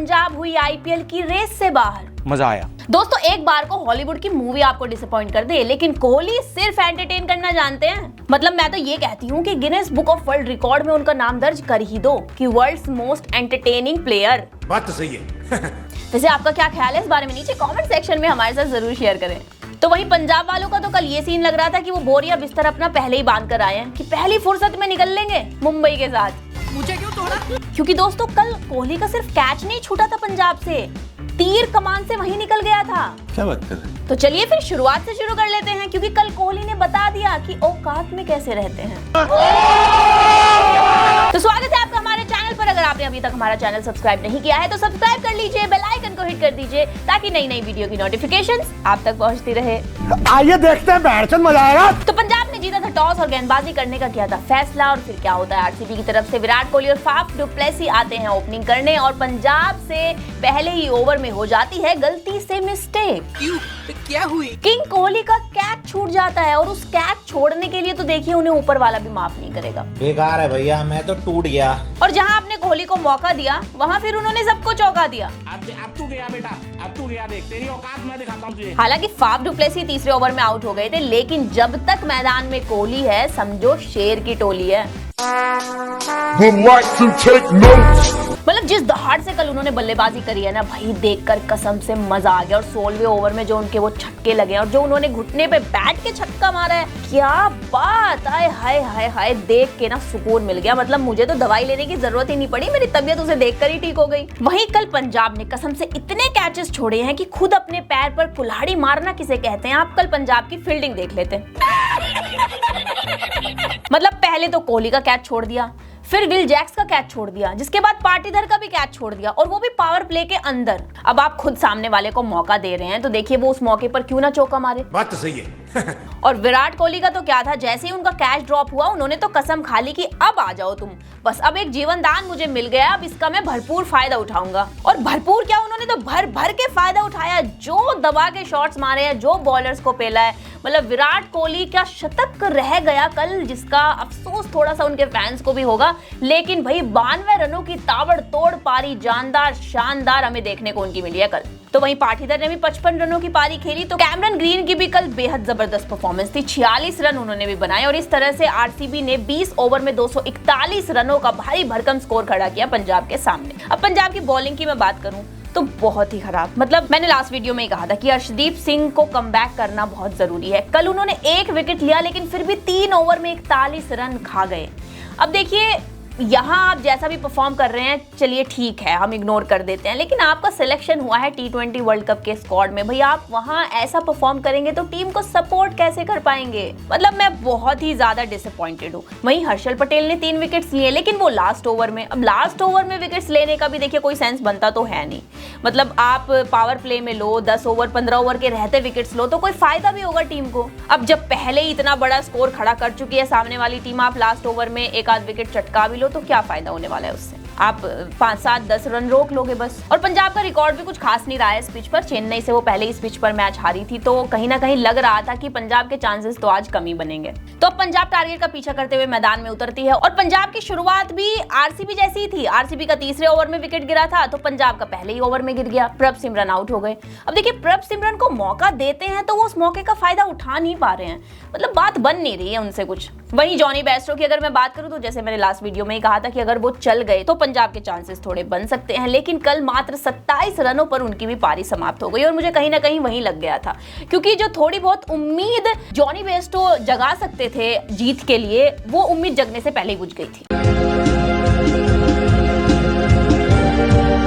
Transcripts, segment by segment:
पंजाब हुई आईपीएल की रेस से बाहर। मजा आया। दोस्तों, एक बार को हॉलीवुड की मूवी आपको डिसअपॉइंट कर दे, लेकिन कोहली सिर्फ एंटरटेन करना जानते हैं। मतलब मैं तो ये कहती हूँ कि Guinness book of world record में उनका नाम दर्ज कर ही दो कि वर्ल्ड्स मोस्ट एंटरटेनिंग प्लेयर। बात तो सही है। वैसे आपका क्या ख्याल है इस बारे में? नीचे कमेंट सेक्शन में हमारे साथ जरूर शेयर करें। तो वहीं पंजाब वालों का तो कल ये सीन लग रहा था कि वो बोरिया बिस्तर अपना पहले ही बांध कर आए हैं कि पहली फुर्सत में निकल लेंगे मुंबई के साथ। मुझे क्यों तोड़ा? क्योंकि दोस्तों, कल कोहली का सिर्फ कैच नहीं छूटा था पंजाब से, तीर कमान से वहीं निकल गया था। क्या बात कर रहे हैं? तो चलिए फिर शुरुआत से शुरू कर लेते हैं, क्योंकि कल कोहली ने बता दिया कि औकात में कैसे रहते हैं। तो स्वागत है आपका हमारे चैनल पर। अगर आपने अभी तक हमारा चैनल सब्सक्राइब नहीं किया है तो सब्सक्राइब कर लीजिए, बेल आइकन को हिट कर दीजिए ताकि नई नई वीडियो की नोटिफिकेशंस आप तक पहुंचती रहे। आइए देखते हैं, बैठचंद मजा आएगा। तो पंजाब ने जीता था टॉस और गेंदबाजी करने का किया था फैसला, और फिर क्या होता है, आरसीबी की तरफ से विराट कोहली और फाफ डु प्लेसी आते हैं ओपनिंग करने, और पंजाब से पहले ही ओवर में हो जाती है गलती से मिस्टेक। क्यों? क्या हुई? किंग कोहली का कैच छूट जाता है, और उस कैच छोड़ने के लिए तो देखिए उन्हें ऊपर वाला भी माफ नहीं करेगा। बेकार है भैया, मैं तो टूट गया। और जहां आपने कोहली को मौका दिया वहां फिर उन्होंने सबको चौंका दिया। अब तू गया बेटा, अब तू गया, देख तेरी औकात मैं दिखाता हूं तुझे। हालांकि फाफ डु प्लेसी तीसरे ओवर में आउट हो गए थे, लेकिन जब तक मैदान में कोहली है समझो शेर की टोली है। मतलब जिस दहाड़ से कल उन्होंने बल्लेबाजी करी है ना भाई, देखकर कसम से मजा आ गया। और 16वें ओवर में जो उनके वो छक्के लगे और जो उन्होंने घुटने पे बैठ के छक्का मारा है, क्या बात! आए हाय हाय हाय, देख के ना सुकून मिल गया। मतलब मुझे तो दवाई लेने की जरूरत ही नहीं पड़ी, मेरी तबीयत उसे देखकर ही ठीक हो गई। वहीं कल पंजाब ने कसम से इतने कैचेस छोड़े हैं कि खुद अपने पैर पर कुल्हाड़ी मारना किसे कहते हैं, आप कल पंजाब की फील्डिंग देख लेते हैं। मतलब पहले तो कोहली का कैच छोड़ दिया, फिर विल जैक्स का कैच छोड़ दिया, जिसके बाद पाटीदार का भी कैच छोड़ दिया, और वो भी पावर प्ले के अंदर। अब आप खुद सामने वाले को मौका दे रहे हैं तो देखिए वो उस मौके पर क्यों ना चौका मारे। बात तो सही है। और विराट कोहली का तो क्या था, जैसे ही उनका कैच ड्रॉप हुआ उन्होंने तो कसम खा ली कि अब आ जाओ तुम, बस अब एक जीवन दान मुझे मिल गया, अब इसका मैं भरपूर फायदा उठाऊंगा। और भरपूर क्या, उन्होंने तो भर भर के फायदा उठाया, जो दबा के शॉट्स मारे हैं, जो बॉलर्स को पेला है। मतलब विराट कोहली का शतक रह गया कल, जिसका अफसोस थोड़ा सा उनके फैंस को भी होगा, लेकिन भाई 92 रनों की ताबड़तोड़ पारी, जानदार शानदार हमें देखने को उनकी मिली है कल। तो वहीं पाटीदार ने भी 55 रनों की पारी खेली, तो कैमरन ग्रीन की भी कल बेहद जबरदस्त परफॉर्मेंस थी, 46 रन उन्होंने भी बनाए, और इस तरह से आरसीबी ने 20 ओवर में 241 रनों का भारी भरकम स्कोर खड़ा किया पंजाब के सामने। अब पंजाब की बॉलिंग की मैं बात करूं तो बहुत ही खराब। मतलब मैंने लास्ट वीडियो में ही कहा था कि अर्शदीप सिंह को कमबैक करना बहुत जरूरी है। कल उन्होंने एक विकेट लिया, लेकिन फिर भी 3 ओवर में 41 रन खा गए। अब देखिए, यहाँ आप जैसा भी परफॉर्म कर रहे हैं, चलिए ठीक है, हम इग्नोर कर देते हैं, लेकिन आपका सिलेक्शन हुआ है T20 वर्ल्ड कप के स्क्वाड में। भाई आप वहाँ ऐसा परफॉर्म करेंगे तो टीम को सपोर्ट कैसे कर पाएंगे? मतलब मैं बहुत ही ज्यादा डिसअपॉइंटेड हूँ। वहीं हर्षल पटेल ने 3 विकेट्स लिए, लेकिन वो लास्ट ओवर में। अब लास्ट ओवर में विकेट्स लेने का भी देखिए कोई सेंस बनता तो है नहीं। मतलब आप पावर प्ले में लो, 10 ओवर 15 ओवर के रहते विकेट्स लो तो कोई फायदा भी होगा टीम को। अब जब पहले ही इतना बड़ा स्कोर खड़ा कर चुकी है सामने वाली टीम, आप लास्ट ओवर में एक आध विकेट चटका भी लो तो क्या फायदा होने वाला है उससे? आप 5, 7, 10 रन रोक लोगे बस। और पंजाब का रिकॉर्ड भी कुछ खास नहीं रहा है इस पिच पर। चेन्नई से वो पहले इस पिच पर मैच हारी थी, तो कहीं ना कहीं लग रहा था कि पंजाब के चांसेस तो आज कम ही बनेंगे। तो अब पंजाब टारगेट का पीछा करते हुए मैदान में उतरती है, और पंजाब की शुरुआत भी आरसीबी जैसी ही थी। आरसीबी का तीसरे ओवर में विकेट गिरा था, तो पंजाब का पहले ही ओवर में गिर गया। प्रभ सिमरन आउट हो गए। अब देखिए, प्रभ सिमरन को मौका देते हैं तो वो उस मौके का फायदा उठा नहीं पा रहे हैं। मतलब बात बन नहीं रही है उनसे कुछ। वहीं जॉनी बेस्टो की अगर मैं बात करूं तो जैसे मैंने लास्ट वीडियो में ही कहा था कि अगर वो चल गए तो पंजाब के चांसेस थोड़े बन सकते हैं, लेकिन कल मात्र 27 रनों पर उनकी भी पारी समाप्त हो गई, और मुझे कहीं ना कहीं वहीं लग गया था, क्योंकि जो थोड़ी बहुत उम्मीद जॉनी बेस्टो जगा सकते थे जीत के लिए, वो उम्मीद जगने से पहले ही बुझ गई थी।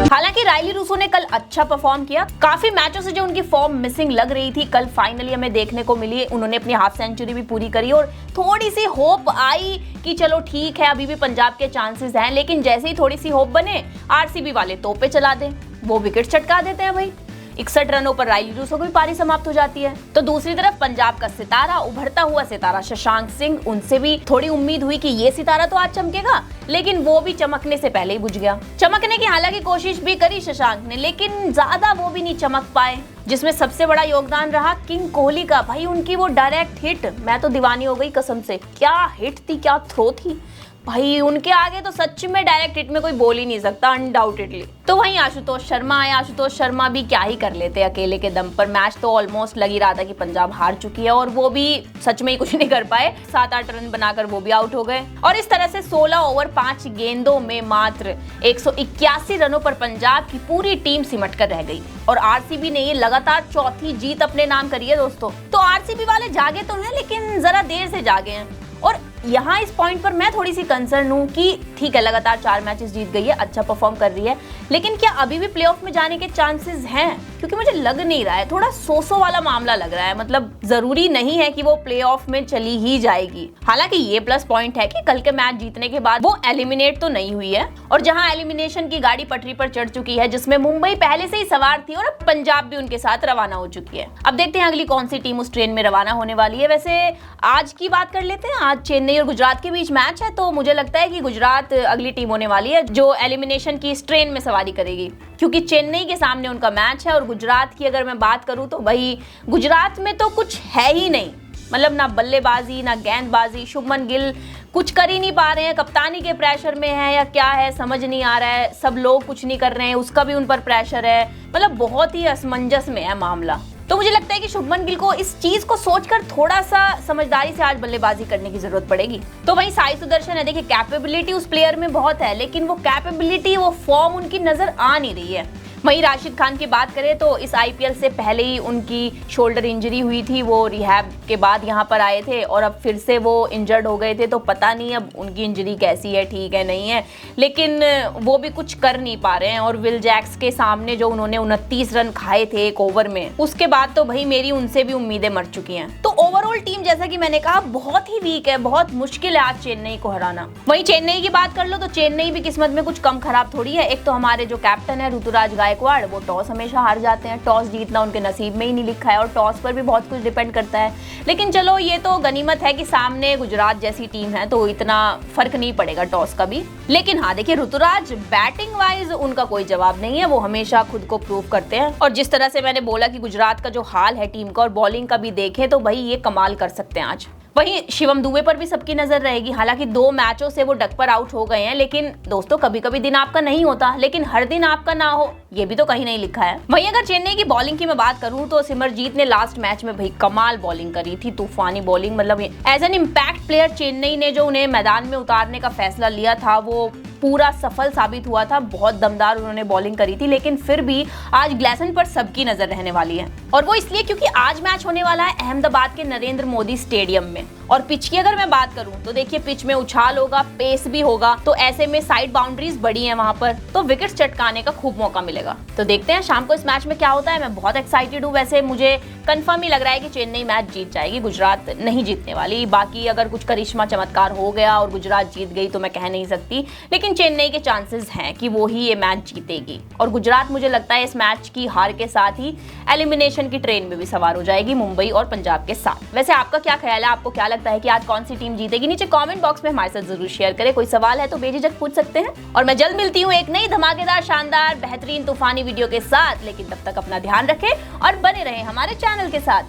हालांकि राइली रूसो ने कल अच्छा परफॉर्म किया। काफी मैचों से जो उनकी फॉर्म मिसिंग लग रही थी, कल फाइनली हमें देखने को मिली। उन्होंने अपनी हाफ सेंचुरी भी पूरी करी, और थोड़ी सी होप आई कि चलो ठीक है, अभी भी पंजाब के चांसेस हैं। लेकिन जैसे ही थोड़ी सी होप बने, आरसीबी वाले तोपे चला दें, वो विकेट चटका देते हैं भाई। 61 रनों पर राइली रूसो की भी पारी समाप्त हो जाती है। तो दूसरी तरफ पंजाब का सितारा, उभरता हुआ सितारा शशांक सिंह, उनसे भी थोड़ी उम्मीद हुई कि ये सितारा तो आज चमकेगा, लेकिन वो भी चमकने से पहले ही बुझ गया। चमकने की हालांकि कोशिश भी करी शशांक ने, लेकिन ज्यादा वो भी नहीं चमक पाए, जिसमें सबसे बड़ा योगदान रहा किंग कोहली का। भाई उनकी वो डायरेक्ट हिट, मैं तो दीवानी हो गई कसम से। क्या हिट थी, क्या थ्रो थी। भाई उनके आगे तो सच में डायरेक्ट हिट में कोई बोल ही नहीं सकता अनडाउटेडली। तो वहीं आशुतोष शर्मा आए। आशुतोष शर्मा भी क्या ही कर लेते अकेले के दम पर। मैच तो ऑलमोस्ट लग ही रहा था कि पंजाब हार चुकी है और वो भी सच में ही कुछ नहीं कर पाए। 7-8 रन बनाकर वो भी आउट हो गए और इस तरह से 16 ओवर 5 गेंदों में मात्र 181 रनों पर पंजाब की पूरी टीम सिमट कर रह गई और आरसीबी ने ये लगातार चौथी जीत अपने नाम करी है दोस्तों। तो आरसीबी वाले जागे तो हैं लेकिन जरा देर से जागे हैं और यहाँ इस पॉइंट पर मैं थोड़ी सी कंसर्न हूँ कि ठीक है लगातार 4 मैचेस जीत गई है, अच्छा परफॉर्म कर रही है, लेकिन क्या अभी भी प्लेऑफ में जाने के चांसेस हैं? क्योंकि मुझे लग नहीं रहा है, थोड़ा सो वाला मामला लग रहा है। मतलब जरूरी नहीं है कि वो प्लेऑफ में चली ही जाएगी। हालांकि ये प्लस पॉइंट है कि कल के मैच जीतने के बाद वो एलिमिनेट तो नहीं हुई है और जहां एलिमिनेशन की गाड़ी पटरी पर चढ़ चुकी है, जिसमें मुंबई पहले से ही सवार थी और अब पंजाब भी उनके साथ रवाना हो चुकी है। अब देखते हैं अगली कौन सी टीम उस ट्रेन में रवाना होने वाली है। वैसे आज की बात कर लेते हैं। आज चेन्नई और गुजरात के बीच मैच है तो मुझे लगता है कि गुजरात अगली टीम होने वाली है जो एलिमिनेशन की इस ट्रेन में सवारी करेगी, क्योंकि चेन्नई के सामने उनका मैच है। और गुजरात की अगर मैं बात करूं तो भाई गुजरात में तो कुछ है ही नहीं। मतलब ना बल्लेबाजी ना गेंदबाजी, शुभमन गिल कुछ कर ही नहीं पा रहे हैं, कप्तानी के प्रेशर में है या क्या है समझ नहीं आ रहा है। सब लोग कुछ नहीं कर रहे हैं, उसका भी उन पर प्रेशर है। मतलब बहुत ही असमंजस में है मामला। तो मुझे लगता है कि शुभमन गिल को इस चीज को सोचकर थोड़ा सा समझदारी से आज बल्लेबाजी करने की जरूरत पड़ेगी। तो वहीं साई सुदर्शन है, देखिए कैपेबिलिटी उस प्लेयर में बहुत है लेकिन वो कैपेबिलिटी वो फॉर्म उनकी नजर आ नहीं रही है। वहीं राशिद खान की बात करें तो इस आईपीएल से पहले ही उनकी शोल्डर इंजरी हुई थी, वो रिहैब के बाद यहाँ पर आए थे और अब फिर से वो इंजर्ड हो गए थे। तो पता नहीं अब उनकी इंजरी कैसी है, ठीक है नहीं है, लेकिन वो भी कुछ कर नहीं पा रहे हैं। और विल जैक्स के सामने जो उन्होंने 29 रन खाए थे एक ओवर में, उसके बाद तो भाई मेरी उनसे भी उम्मीदें मर चुकी हैं। तो ओवरऑल टीम जैसा कि मैंने कहा बहुत ही वीक है, बहुत मुश्किल है आज चेन्नई को हराना। वहीं चेन्नई की बात कर लो तो चेन्नई भी किस्मत में कुछ कम खराब थोड़ी है। एक तो हमारे जो कैप्टन है ऋतुराज गायकवाड़, वो टॉस हमेशा हार जाते हैं। टॉस जीतना उनके नसीब में ही नहीं लिखा है और टॉस पर भी बहुत कुछ डिपेंड करता है। लेकिन चलो ये तो गनीमत है कि सामने गुजरात जैसी टीम है तो इतना फर्क नहीं पड़ेगा टॉस का भी। लेकिन हाँ देखिए ऋतुराज बैटिंग वाइज उनका कोई जवाब नहीं है, वो हमेशा खुद को प्रूव करते हैं। और जिस तरह से मैंने बोला कि गुजरात का जो हाल है टीम का और बॉलिंग का भी देखें तो भाई ये कमाल कर सकते हैं आज। वहीं शिवम दुबे पर भी सबकी नजर रहेगी। हालांकि 2 मैचों से वो डक पर आउट हो गए हैं, लेकिन दोस्तों कभी कभी दिन आपका नहीं होता, लेकिन हर दिन आपका ना हो ये भी तो कहीं नहीं लिखा है। वहीं अगर चेन्नई की बॉलिंग की मैं बात करूं तो सिमरजीत ने लास्ट मैच में भाई कमाल बॉलिंग करी थी, तूफानी बॉलिंग। मतलब as an impact player Chennai ने जो उन्हें मैदान में उतारने का फैसला लिया था वो पूरा सफल साबित हुआ था। बहुत दमदार उन्होंने बॉलिंग करी थी, लेकिन फिर भी आज ग्लैसन पर सबकी नजर रहने वाली है। और वो इसलिए क्योंकि आज मैच होने वाला है अहमदाबाद के नरेंद्र मोदी स्टेडियम में। और पिच की अगर मैं बात करूं तो देखिए पिच में उछाल होगा, पेस भी होगा, तो ऐसे में साइड बाउंड्रीज बड़ी हैं वहां पर, तो विकेट्स चटकाने का खूब मौका मिलेगा। तो देखते हैं शाम को इस मैच में क्या होता है। मैं बहुत एक्साइटेड हूँ। वैसे मुझे कंफर्म ही लग रहा है कि चेन्नई मैच जीत जाएगी, गुजरात नहीं जीतने वाली। बाकी अगर कुछ करिश्मा चमत्कार हो गया और गुजरात जीत गई तो मैं कह नहीं सकती, लेकिन चेन्नई के चांसेस हैं कि वो ही ये मैच जीतेगी। और गुजरात मुझे लगता है इस मैच की हार के साथ ही एलिमिनेशन की ट्रेन में भी सवार हो जाएगी मुंबई और पंजाब के साथ। वैसे आपका क्या ख्याल है, आपको क्या लगता है कि आज कौन सी टीम जीतेगी? नीचे कमेंट बॉक्स में हमारे साथ जरूर शेयर करें। कोई सवाल है तो बेझिझक पूछ सकते हैं। और मैं जल्द मिलती हूँ एक नई धमाकेदार शानदार बेहतरीन तूफानी वीडियो के साथ, लेकिन तब तक अपना ध्यान रखें और बने रहें हमारे चैनल के साथ।